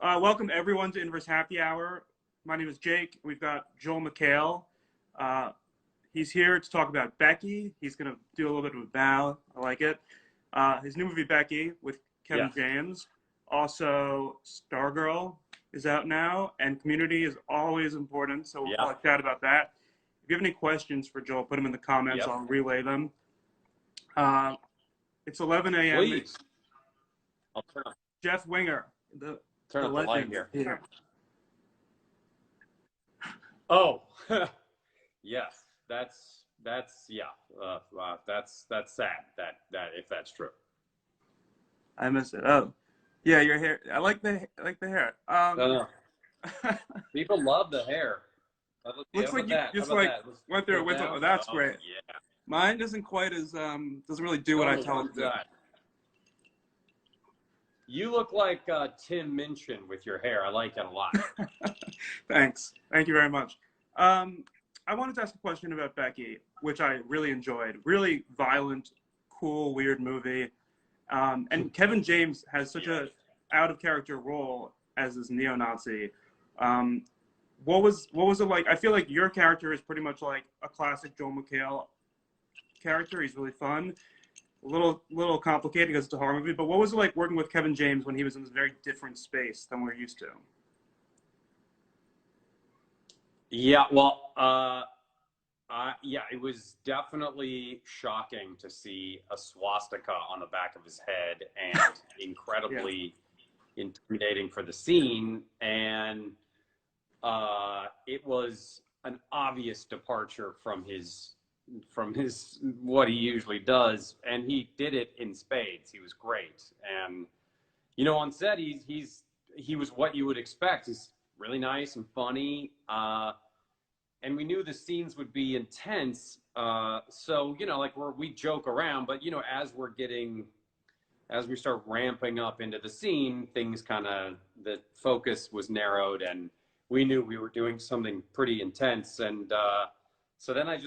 Welcome everyone to Inverse Happy Hour. My name is Jake. We've got Joel McHale. He's here to talk about Becky. He's going to do a little bit of a bow. I like it. His new movie, Becky, with Kevin James. Also, Stargirl is out now, and Community is always important, so we'll chat about that. If you have any questions for Joel, put them in the comments. I'll relay them. It's 11 a.m. Please. I'll turn on. Jeff Winger, Turn up the light here. Oh, yes. That's sad. That if that's true. I missed it. Oh, yeah, your hair. I like the hair. No. People love the hair. Looks like you just went through it. Oh, that's great. Yeah. Mine isn't quite as doesn't really do what I tell it to do. You look like Tim Minchin with your hair. I like it a lot. Thanks. Thank you very much. I wanted to ask a question about Becky, which I really enjoyed. Really violent, cool, weird movie. And Kevin James has such a out-of-character role as this neo-Nazi. What was it like? I feel like your character is pretty much like a classic Joel McHale character. He's really fun. A little complicated because it's a horror movie, but what was it like working with Kevin James when he was in this very different space than we're used to? Yeah, well, it was definitely shocking to see a swastika on the back of his head and incredibly intimidating for the scene. And it was an obvious departure from his what he usually does, and he did it in spades. He was great. And on set he was what you would expect. He's really nice and funny, and we knew the scenes would be intense, so we joke around, but as we start ramping up into the scene, things the focus was narrowed, and we knew we were doing something pretty intense. And so then I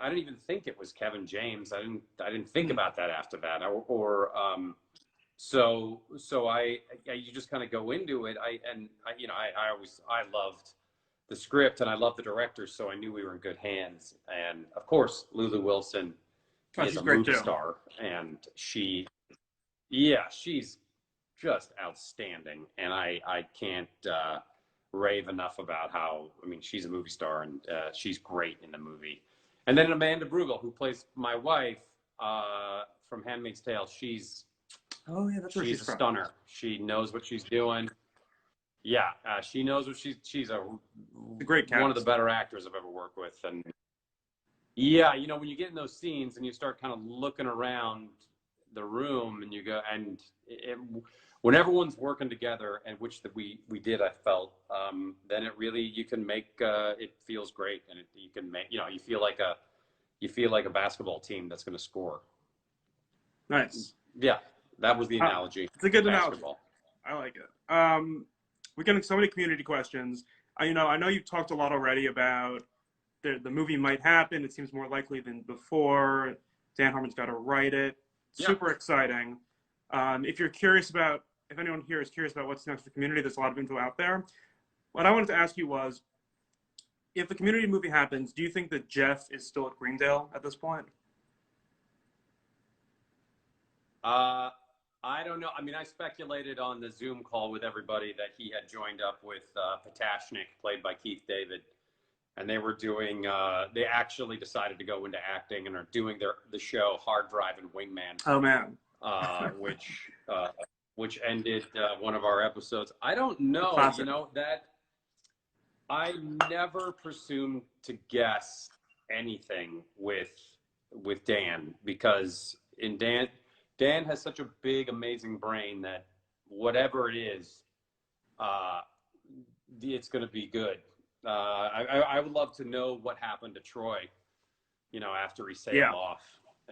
didn't even think it was Kevin James. I didn't think about that after that. So you just kind of go into it. I loved the script and I loved the director, so I knew we were in good hands. And of course, Lulu Wilson is a movie star, and she's just outstanding. And I can't rave enough about how, she's a movie star, and she's great in the movie. And then Amanda Brugel, who plays my wife from Handmaid's Tale, she's a stunner. She knows what she's doing. Yeah, she knows what she's a great cast. One of the better actors I've ever worked with. And when you get in those scenes and you start kind of looking around the room and you go, and when everyone's working together, and which we did, I felt, then it really, you can make it feels great, and you can make you feel like a basketball team that's going to score. Nice. Yeah, that was the analogy. It's a good analogy. I like it. We're getting so many community questions. I know you've talked a lot already about the movie might happen. It seems more likely than before. Dan Harmon's got to write it. Super exciting. If anyone here is curious about what's next for Community, there's a lot of info out there. What I wanted to ask you was, if the Community movie happens, do you think that Jeff is still at Greendale at this point? I don't know. I speculated on the Zoom call with everybody that he had joined up with Potashnik, played by Keith David, and they were doing. They actually decided to go into acting and are doing the show Hard Drive and Wingman. Oh man. Which ended one of our episodes. I don't know. Classic. That I never presumed to guess anything with Dan, because Dan has such a big, amazing brain that whatever it is, it's going to be good. I would love to know what happened to Troy, after he sailed off.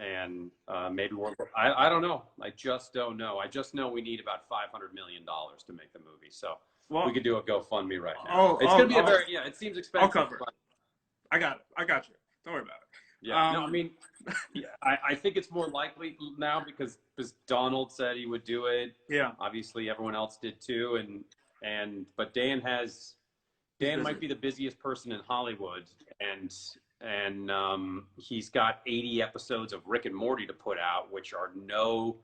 And maybe I don't know. I just don't know. I just know we need about $500 million to make the movie. So we could do a GoFundMe right now. It's going to be it seems expensive. I'll cover it. I got you. Don't worry about it. Yeah, no, I mean, I think it's more likely now because Donald said he would do it. Yeah. Obviously, everyone else did too, and But Dan might be the busiest person in Hollywood, and he's got 80 episodes of Rick and Morty to put out, which are no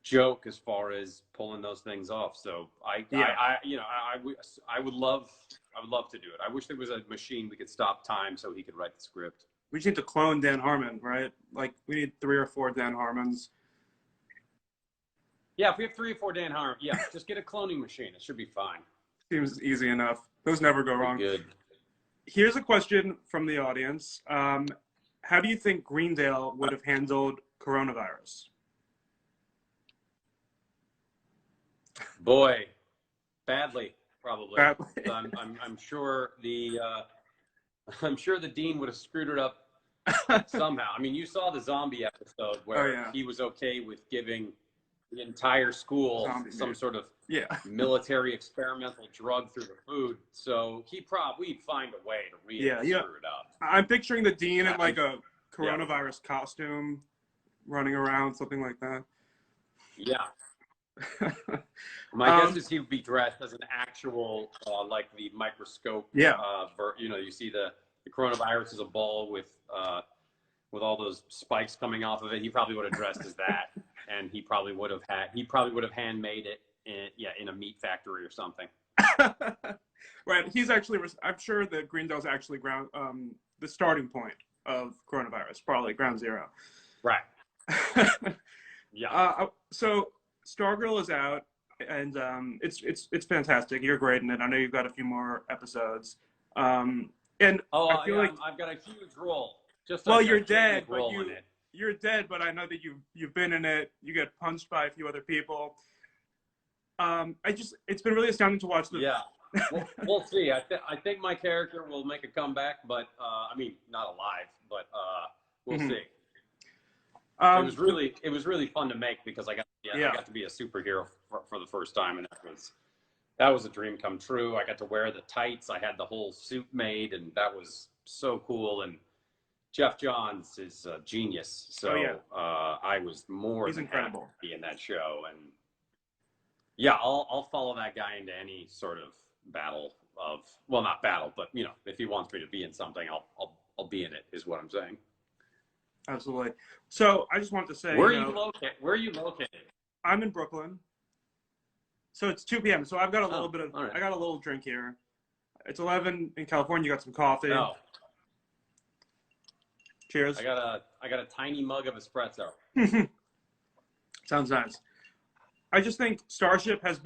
joke as far as pulling those things off. So I would love to do it. I wish there was a machine we could stop time so he could write the script. We just need to clone Dan Harmon, right? Like, we need 3 or 4 Dan Harmons. Yeah, if we have 3 or 4 Dan Harmon, yeah, just get a cloning machine. It should be fine. Seems easy enough. Those never go wrong. Good. Here's a question from the audience. How do you think Greendale would have handled coronavirus? Boy, badly, probably. Badly. I'm sure I'm sure the dean would have screwed it up somehow. I mean, you saw the zombie episode where he was okay with giving the entire school some sort of military experimental drug through the food. So we'd find a way to really screw it up. I'm picturing the dean in like a coronavirus costume, running around, something like that. Yeah. My guess is he would be dressed as an actual, like the microscope. Yeah. You see the coronavirus is a ball with all those spikes coming off of it. He probably would have dressed as that, and he probably would have handmade it in a meat factory or something. Right. He's actually. I'm sure that Greendale's actually the starting point of coronavirus, probably ground zero. Right. Yeah. So Stargirl is out, and it's fantastic. You're great in it. I know you've got a few more episodes. And I feel like I've got a huge role. You're dead, but you're dead. But I know that you've been in it. You get punched by a few other people. It's been really astounding to watch. We'll see. I think my character will make a comeback, but I mean, not alive, but we'll see. It was really fun to make because I got to be a superhero for the first time, and that was a dream come true. I got to wear the tights. I had the whole suit made, and that was so cool. And Jeff Johns is a genius, so I was more than incredible happy to be in that show. And yeah, I'll follow that guy into any sort of battle not battle, but if he wants me to be in something, I'll be in it. Is what I'm saying. Absolutely. So I just wanted to say, where are you located? I'm in Brooklyn. So it's 2 p.m. So I've got a little bit of I got a little drink here. It's 11 in California. You got some coffee. Oh. Cheers. I got a tiny mug of espresso. Sounds nice. I just think Stargirl has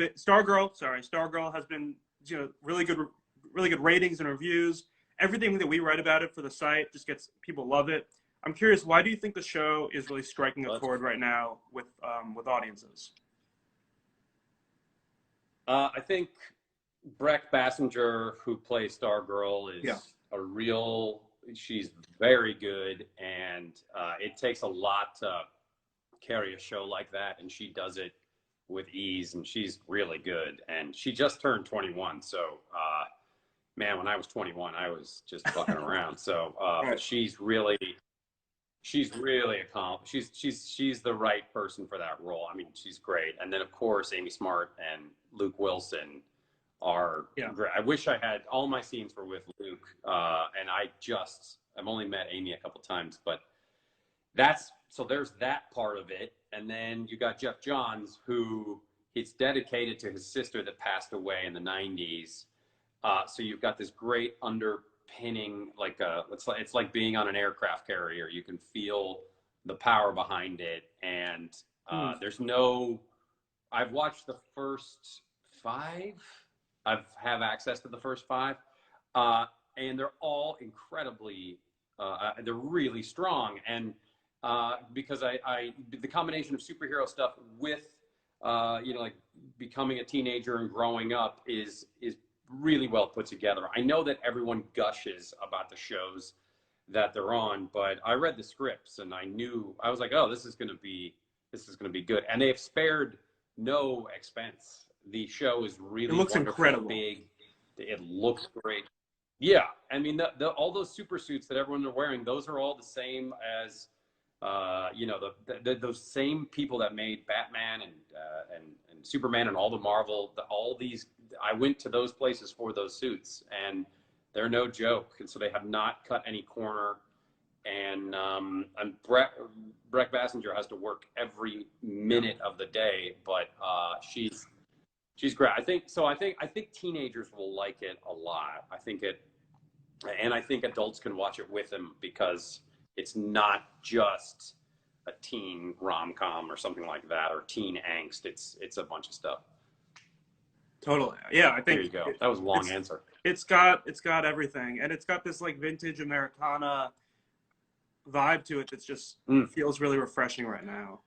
been really good ratings and reviews. Everything that we write about it for the site just people love it. I'm curious, why do you think the show is really striking a chord right now with audiences? I think Breck Bassinger, who plays Stargirl, is she's very good, and it takes a lot to carry a show like that, and she does it with ease, and she's really good. And she just turned 21, so man, when I was 21, I was just fucking around. So but she's really accomplished. She's the right person for that role. I mean, she's great. And then of course Amy Smart and Luke Wilson are great. I wish I had all my scenes were with Luke, and I've only met Amy a couple times, but there's that part of it. And then you got Jeff Johns, who it's dedicated to his sister that passed away in the 90s. So you've got this great underpinning, it's like being on an aircraft carrier. You can feel the power behind it, and I've watched the first 5. I have access to the first 5, and they're all incredibly, they're really strong. And because the combination of superhero stuff with, like becoming a teenager and growing up is really well put together. I know that everyone gushes about the shows that they're on, but I read the scripts and I was like, oh, this is going to be good. And they have spared no expense. The show is really incredible. Big. It looks great. Yeah. I mean, all those super suits that everyone are wearing, those are all the same as, those same people that made Batman and Superman and all the Marvel, I went to those places for those suits, and they're no joke. And so they have not cut any corner. And Brett Bassinger has to work every minute of the day, but she's great. I think teenagers will like it a lot. I think adults can watch it with them because it's not just a teen rom-com or something like that, or teen angst. It's a bunch of stuff. Totally. Yeah, I think there you go. That was a long answer. It's got everything, and it's got this like vintage Americana vibe to it that's just feels really refreshing right now.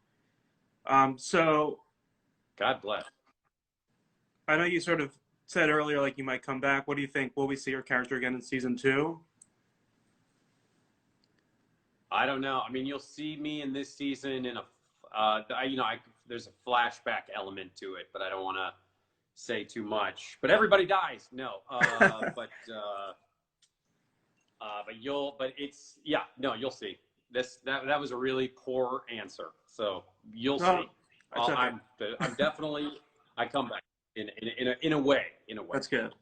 So God bless. I know you sort of said earlier like you might come back. What do you think? Will we see your character again in season 2? I don't know. I mean, you'll see me in this season in a there's a flashback element to it, but I don't want to say too much. But everybody dies. No. You'll see. That was a really poor answer. So you'll see. Okay. I'm definitely, I come back in a way. That's good.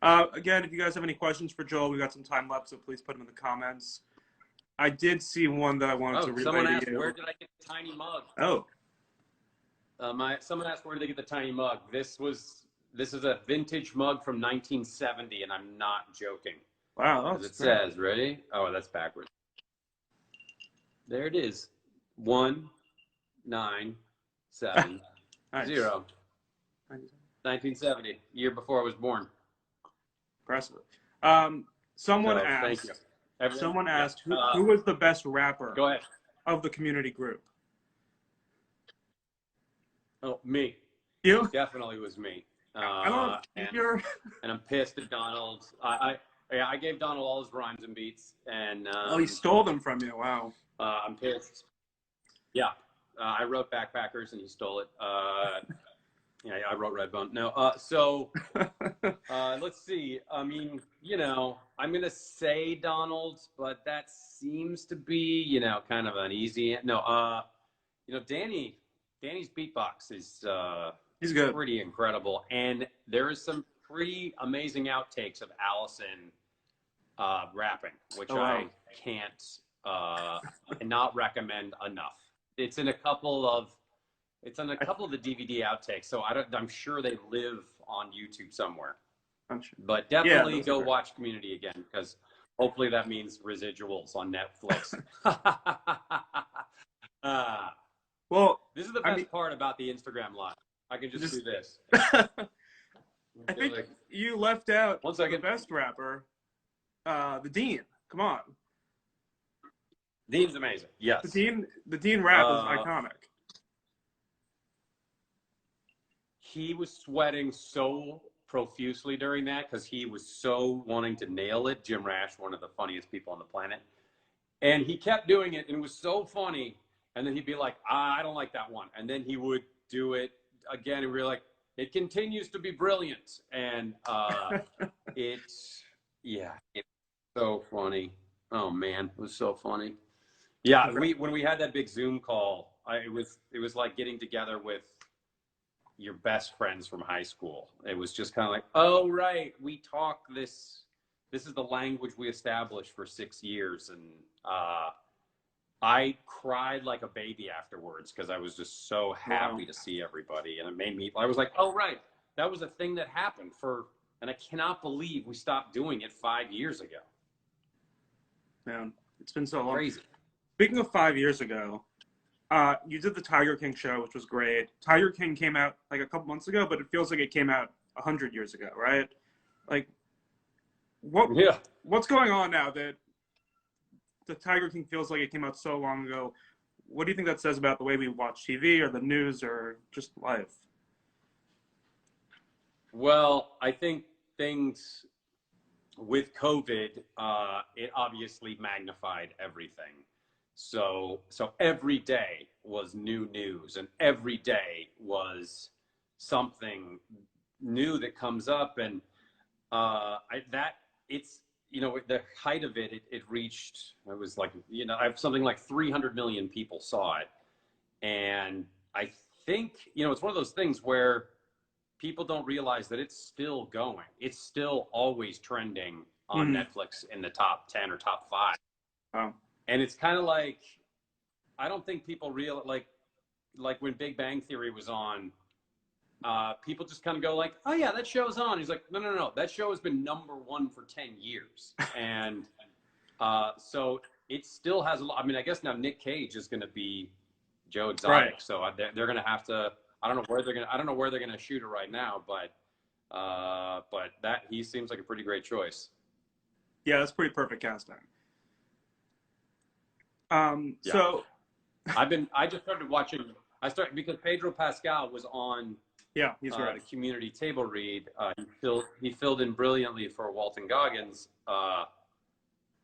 Again, if you guys have any questions for Joel, we got some time left, so please put them in the comments. I did see one that I wanted to relay someone to asked, you. where did I get the tiny mug? Oh. Someone asked, where did they get the tiny mug? This is a vintage mug from 1970, and I'm not joking. Wow. As it says, ready? Oh, that's backwards. There it is. 1970. Nice. 1970, year before I was born. Impressive. Someone asked. Thank you. Someone asked who was the best rapper Go ahead. of the community group. Oh, me. You? Definitely was me. And I'm pissed at Donald. I gave Donald all his rhymes and beats, and he stole them from you. Wow. I'm pissed. Yeah, I wrote Backpackers, and he stole it. Yeah, I wrote Redbone. No, let's see. I mean, I'm gonna say Donald, but that seems to be, kind of an easy. No, Danny's beatbox is he's good. Pretty incredible, and there is some pretty amazing outtakes of Allison rapping, which I can't not recommend enough. It's in a couple of the DVD outtakes, so I'm sure they live on YouTube somewhere. I'm sure. But definitely go watch Community again, because hopefully that means residuals on Netflix. Well, this is the best part about the Instagram live. I can just do this. I think you left out the best rapper, the Dean. Come on. Dean's amazing. Yes. The Dean rap is iconic. He was sweating so profusely during that because he was so wanting to nail it. Jim Rash, one of the funniest people on the planet. And he kept doing it, and it was so funny. And then he'd be like, I don't like that one. And then he would do it again, and we were like, it continues to be brilliant. And it's so funny. Oh, man, it was so funny. Yeah, when we had that big Zoom call, it was like getting together with your best friends from high school. It was just kind of like, oh, right, we talk this is the language we established for 6 years. And I cried like a baby afterwards because I was just so happy to see everybody. And it made me, I was like, oh, right, that was a thing that happened and I cannot believe we stopped doing it 5 years ago. Man, it's been so long. Crazy. Speaking of 5 years ago, you did the Tiger King show, which was great. Tiger King came out like a couple months ago, but it feels like it came out 100 years ago, right? Like, what's going on now that the Tiger King feels like it came out so long ago? What do you think that says about the way we watch TV or the news or just life? Well, I think things with COVID, it obviously magnified everything. So every day was new news, and every day was something new that comes up. And the height of it reached, it was like, I have something like 300 million people saw it. And I think, it's one of those things where people don't realize that it's still going. It's still always trending on Netflix in the top 10 or top 5. Wow. And it's kind of like, I don't think people like when Big Bang Theory was on, people just kind of go like, oh yeah, that show's on. He's like, no. That show has been #1 for 10 years. And so it still has a lot. I mean, I guess now Nic Cage is going to be Joe Exotic. Right. So they're going to have to, I don't know where they're going to shoot it right now, but that he seems like a pretty great choice. Yeah, that's pretty perfect casting. Yeah. So I just started watching. Because Pedro Pascal was on. Yeah, he's the right. community table read. He filled in brilliantly for Walton Goggins.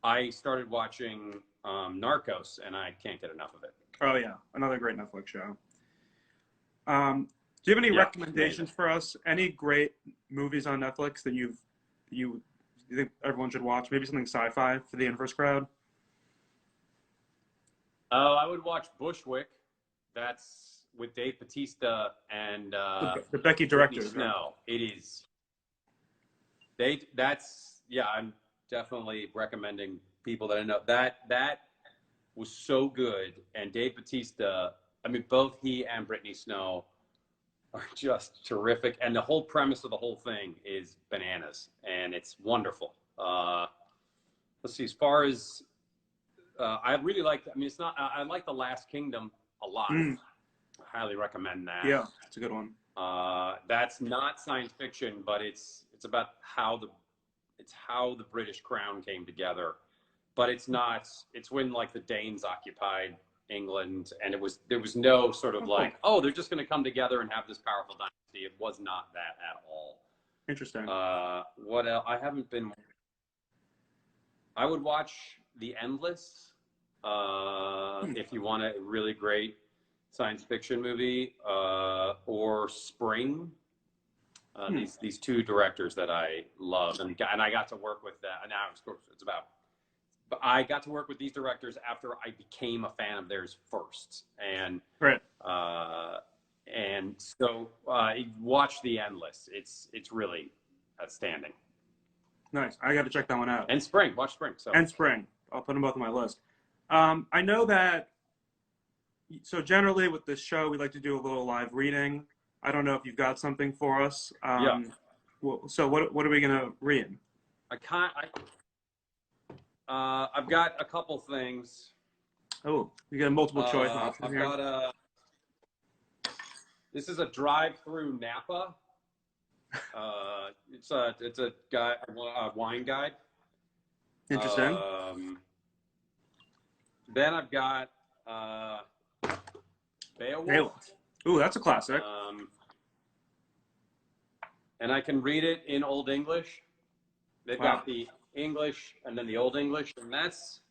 I started watching Narcos, and I can't get enough of it. Oh yeah, another great Netflix show. Do you have any recommendations for us? Any great movies on Netflix that you think everyone should watch? Maybe something sci-fi for the inverse crowd. I would watch Bushwick. That's with Dave Bautista and The Becky director. Snow. Right? It is. I'm definitely recommending people that I know. That was so good, and Dave Bautista. I mean, both he and Brittany Snow are just terrific, and the whole premise of the whole thing is bananas, and it's wonderful. Let's see. As far as I really like. I mean, it's not. I like The Last Kingdom a lot. I highly recommend that. Yeah, it's a good one. That's not science fiction, but it's about how the British Crown came together. But it's not. It's when like the Danes occupied England, and there was no sort of like, oh, they're just going to come together and have this powerful dynasty. It was not that at all. Interesting. What else? I would watch The Endless if you want a really great science fiction movie, or Spring. These two directors that I love, and I got to work with that. And now but I got to work with these directors after I became a fan of theirs first, and right. And so watch The Endless. It's really outstanding. Nice. I got to check that one out. And Spring. Watch Spring. And Spring. I'll put them both on my list. I know that. So generally with this show, we like to do a little live reading. I don't know if you've got something for us. Yeah. Well, so what are we gonna read? I've got a couple things. Oh, you got a multiple choice option I've here. got this is a drive-through Napa. It's a wine guide. Interesting. Then I've got Beowulf. Ooh, that's a classic. And I can read it in Old English. They've got the English and then the Old English, and that's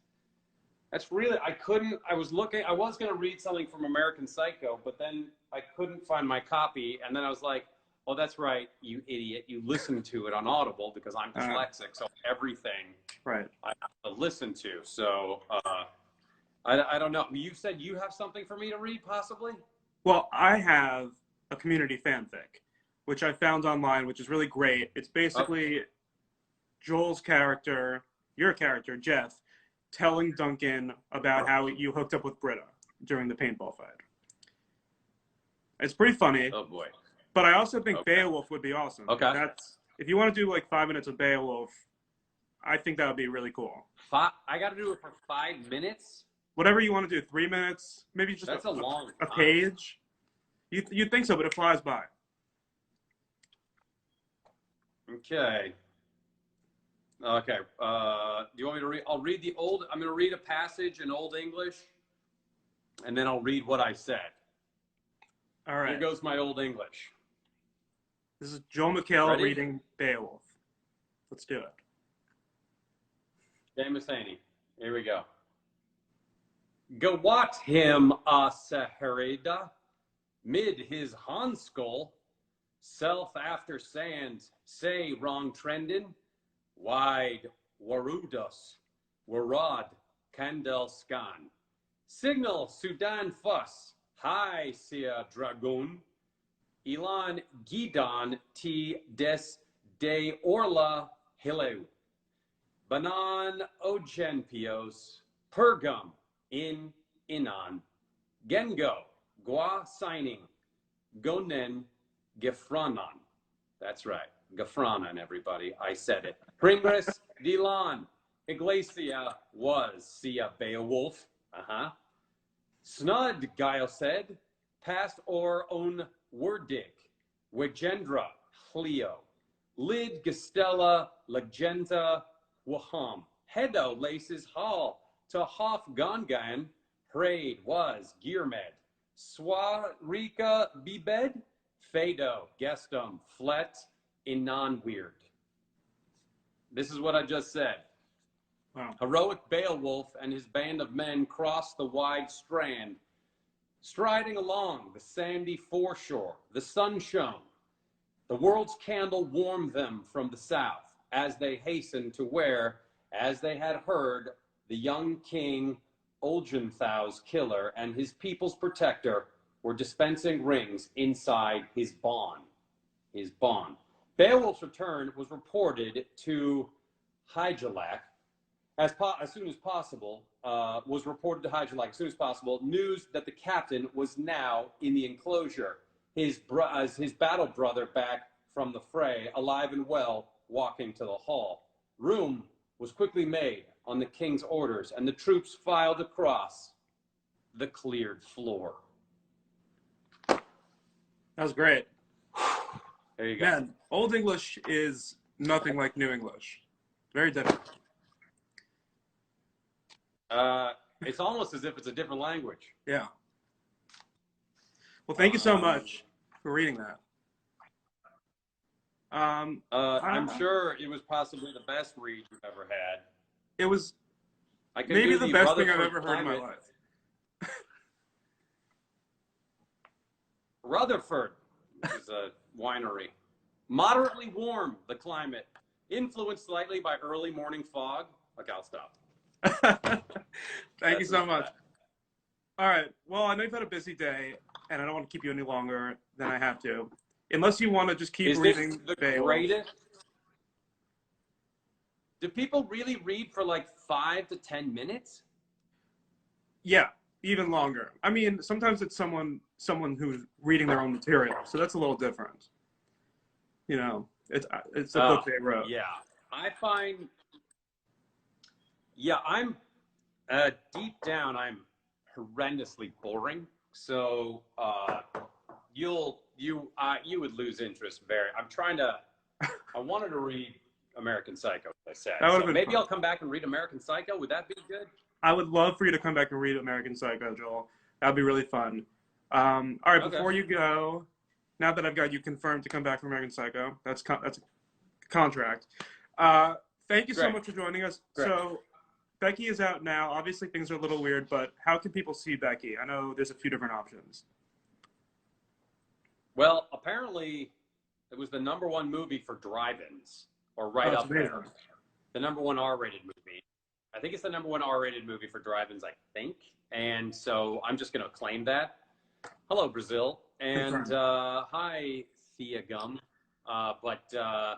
really, I was going to read something from American Psycho, but then I couldn't find my copy, and then I was like, oh, that's right, you idiot, you listen to it on Audible, because I'm dyslexic, so everything I have to listen to, so I don't know. You said you have something for me to read, possibly? Well, I have a community fanfic, which I found online, which is really great. It's basically Joel's character, your character, Jeff, telling Duncan about how you hooked up with Britta during the paintball fight. It's pretty funny. Oh, boy. But I also think Beowulf would be awesome. Okay. If you want to do like 5 minutes of Beowulf, I think that would be really cool. I got to do it for 5 minutes? Whatever you want to do, 3 minutes, maybe just That's a page. You'd think so, but it flies by. Okay. Okay. Do you want me to read? I'm going to read a passage in Old English, and then I'll read what I said. All right. Here goes my Old English. This is Joel McHale reading Beowulf. Let's do it. James Haney. Here we go. Gewat him a Saharida, mid his Hanskell, self after sand, say wrong trendin, wide Warudos, Warad, Kandel Skan, signal Sudan fuss, high Sia Dragoon, Ilan Gidon T des de Orla Hileu. Banan Ogenpios Pergam in Inan. Gengo Gua signing Gonen Gefranan. That's right. Gefranan, everybody. I said it. Pringres Dilan. Iglesia was Sia Beowulf. Snud, Guile said. Past or own wordig. Wegendra Cleo. Lid Gestella Legenda Waham. Hedo laces hall. To Hof Gongan. Prayed was Gearmed. Swarika Bibed. Fado Gestum Flet in non-weird. This is what I just said. Wow. Heroic Beowulf and his band of men crossed the wide strand, striding along the sandy foreshore. The sun shone. The world's candle warmed them from the south as they hastened to where, as they had heard, the young king, Olgenthau's killer, and his people's protector were dispensing rings inside his bond. Beowulf's return was reported to Hygelac as soon as possible. News that the captain was now in the enclosure. His battle brother back from the fray, alive and well, walking to the hall. Room was quickly made on the king's orders, and the troops filed across the cleared floor. That was great. There you go. Man, Old English is nothing like New English. Very different. It's almost as if it's a different language. Yeah. Well, thank you so much for reading that. I'm sure it was possibly the best read you've ever had. It was maybe the best thing I've ever heard in my life. Rutherford is a winery. Moderately warm, the climate. Influenced slightly by early morning fog. Okay, I'll stop. Thank you so much. All right. Well, I know you've had a busy day, and I don't want to keep you any longer than I have to. Unless you want to just keep reading. Is this the greatest? Do people really read for like 5 to 10 minutes? Yeah, even longer. I mean, sometimes it's someone who's reading their own material, so that's a little different. You know, it's a book they wrote. Yeah, I find. Yeah, I'm deep down. I'm horrendously boring. So you would lose interest very. I'm trying to. I wanted to read American Psycho, as I said. So maybe fun. I'll come back and read American Psycho. Would that be good? I would love for you to come back and read American Psycho, Joel. That'd be really fun. All right, Okay. Before you go, now that I've got you confirmed to come back for American Psycho, that's a contract. Thank you so much for joining us. Great. So, Becky is out now. Obviously, things are a little weird, but how can people see Becky? I know there's a few different options. Well, apparently, it was the #1 movie for drive-ins, or right up there. The #1 R-rated movie. I think it's the #1 R-rated movie for drive-ins, I think. And so I'm just going to claim that. Hello, Brazil. And hi, Thea Gum. Yeah,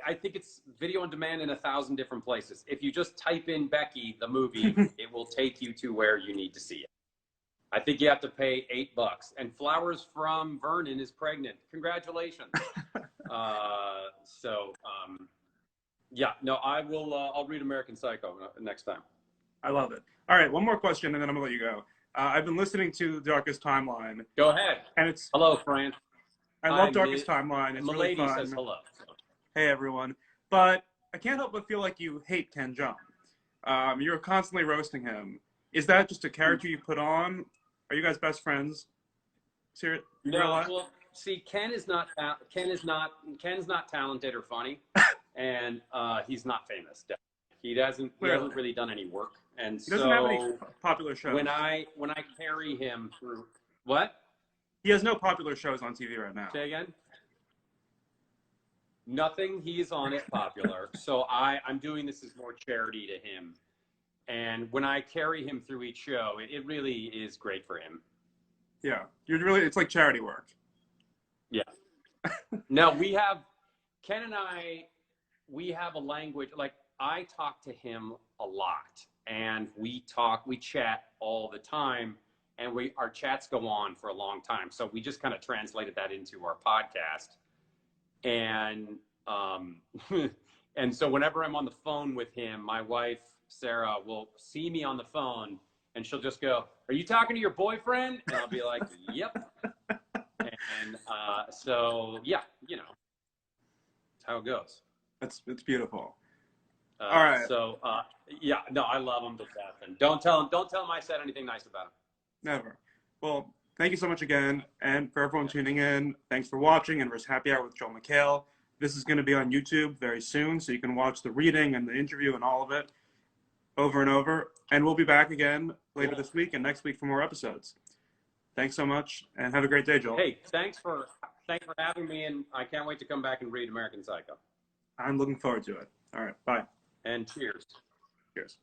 I think it's video on demand in 1,000 different places. If you just type in Becky, the movie, it will take you to where you need to see it. I think you have to pay $8. And Flowers from Vernon is pregnant. Congratulations. Yeah, no, I will. I'll read American Psycho next time. I love it. All right, one more question, and then I'm gonna let you go. I've been listening to Darkest Timeline. Go ahead. And it's hello, France. I love Darkest Timeline. It's really fun. Says hello. Hey, everyone. But I can't help but feel like you hate Ken Jeong. You're constantly roasting him. Is that just a character you put on? Are you guys best friends? No. Well, see, Ken's not talented or funny, and he's not famous. He hasn't really done any work, and he doesn't have any popular shows. When I carry him through what? He has no popular shows on TV right now. Say again? Nothing he's on is popular. So I'm doing this as more charity to him. And when I carry him through each show, it really is great for him. Yeah, you're really. It's like charity work. Yeah. No, Ken and I, we have a language, like I talk to him a lot and we chat all the time, and our chats go on for a long time. So we just kind of translated that into our podcast. And, and so whenever I'm on the phone with him, my wife, Sarah, will see me on the phone and she'll just go, "Are you talking to your boyfriend?" And I'll be like, "Yep." And so, yeah, you know, that's how it goes. It's beautiful. All right. So, yeah, no, I love him to death. And don't tell him I said anything nice about him. Never. Well, thank you so much again. And for everyone tuning in, thanks for watching Inverse Happy Hour with Joel McHale. This is going to be on YouTube very soon, so you can watch the reading and the interview and all of it over and over. And we'll be back again later this week and next week for more episodes. Thanks so much, and have a great day, Joel. Hey, thanks for having me, and I can't wait to come back and read American Psycho. I'm looking forward to it. All right, bye. And cheers. Cheers.